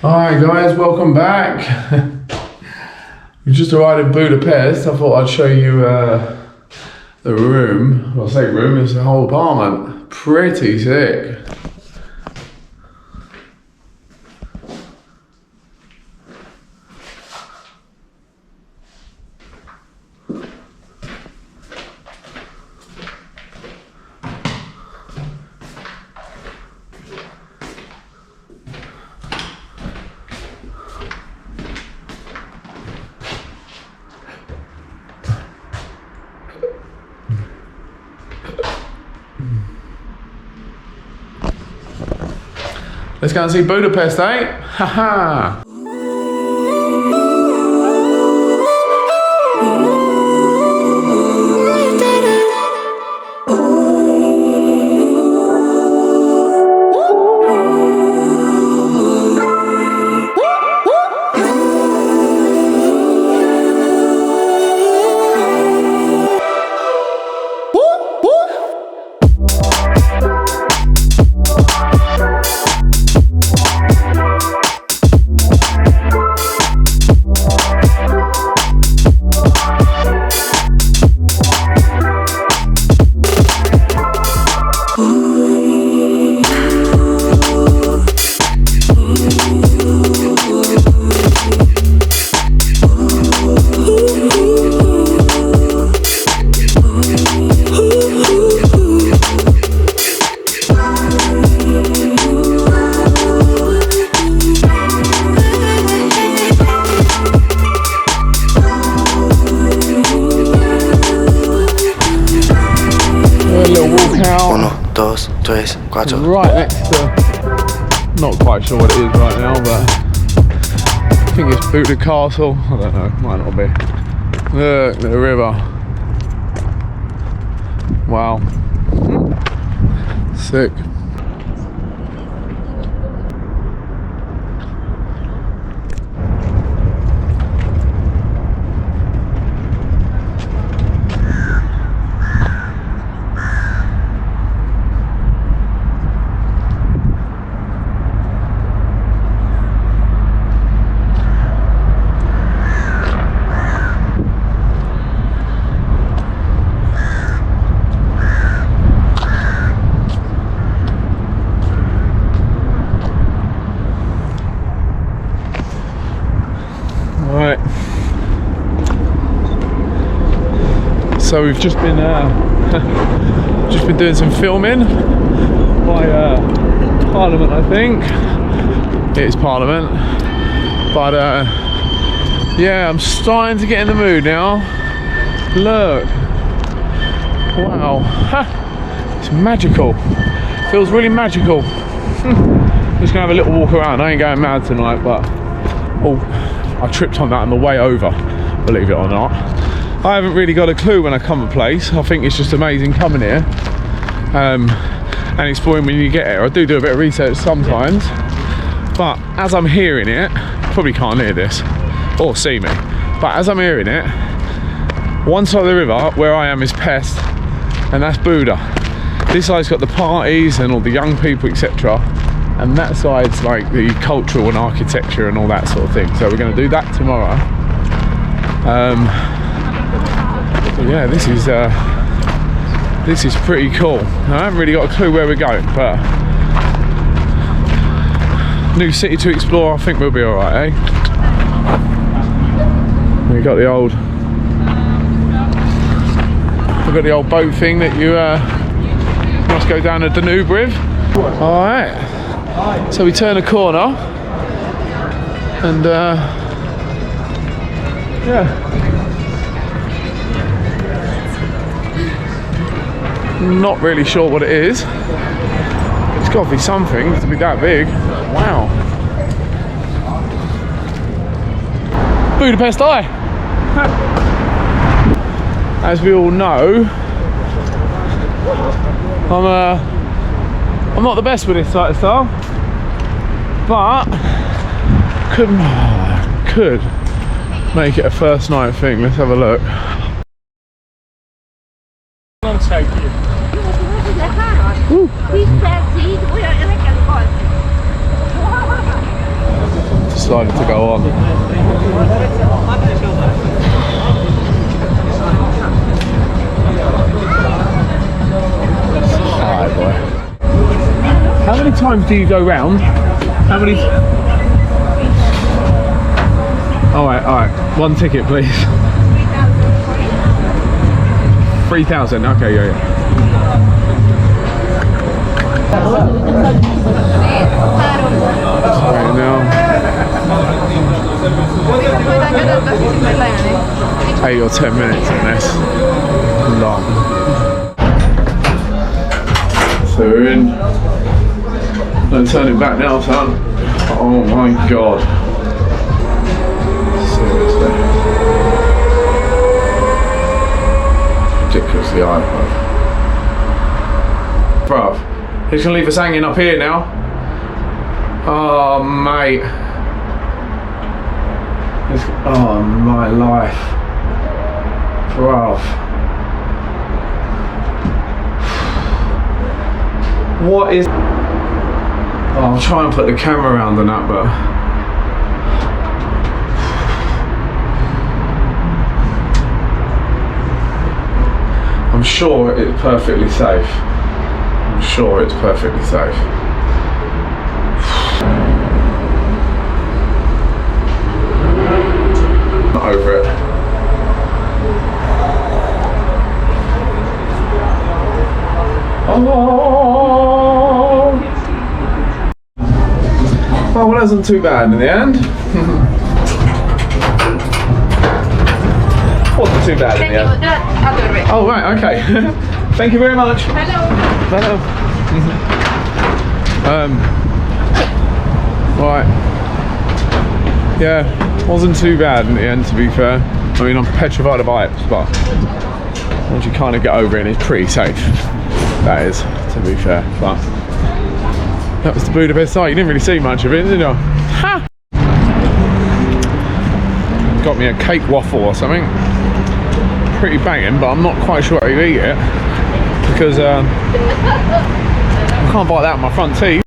Alright guys, welcome back. We just arrived in Budapest. I thought I'd show you the room. Well, I say room, it's the whole apartment. Pretty sick. Let's go and see Budapest, eh? Haha! Right next to, not quite sure what it is right now, but I think it's Buda Castle. I don't know, might not be. Look, the river. Wow. Sick. So we've just been doing some filming by Parliament, I think. It is Parliament, but yeah, I'm starting to get in the mood now. Look, wow, it's magical. Feels really magical. Just gonna have a little walk around. I ain't going mad tonight, but oh, I tripped on that on the way over, believe it or not. I haven't really got a clue when I come to a place. I think it's just amazing coming here and exploring when you get here. I do a bit of research sometimes, but as I'm hearing it, probably can't hear this or see me, but as I'm hearing it, one side of the river where I am is Pest, and that's Buda. This side's got the parties and all the young people, etc., and that side's like the cultural and architecture and all that sort of thing. So we're going to do that tomorrow. So yeah, this is pretty cool. I haven't really got a clue where we're going, but new city to explore. I think we'll be all right, eh? We got the old, we've got the old boat thing that you must go down the Danube River. All right. So we turn a corner, and yeah. Not really sure what it is. It's got to be something to be that big. Wow. Budapest Eye. As we all know, I'm not the best with this sort of style, but could make it a first night thing. Let's have a look. decided to go on. Alright, boy. How many times do you go round? How many? Alright. One ticket, please. 3,000. Okay, yeah. Sorry, now. 8 or 10 minutes on this. Long. So we're in. No turning back now, son. Oh my god. Seriously. Ridiculously high, bruv. He's gonna leave us hanging up here now. Oh, mate. Oh, my life. Bruv. What is... Oh, I'll try and put the camera around on that, but... I'm sure it's perfectly safe. I'm sure it's perfectly safe. Not over it. Oh. Well, it wasn't too bad in the end. Wasn't too bad in the end. Oh, right, okay. Thank you very much. Hello. Right. Yeah, wasn't too bad in the end, to be fair. I mean, I'm petrified of heights, but once you kind of get over it, it's pretty safe. That is, to be fair. But that was the Budapest Eye. You didn't really see much of it, did you? Ha! Got me a cake waffle or something. Pretty banging, but I'm not quite sure how you eat it because I can't bite that with my front teeth.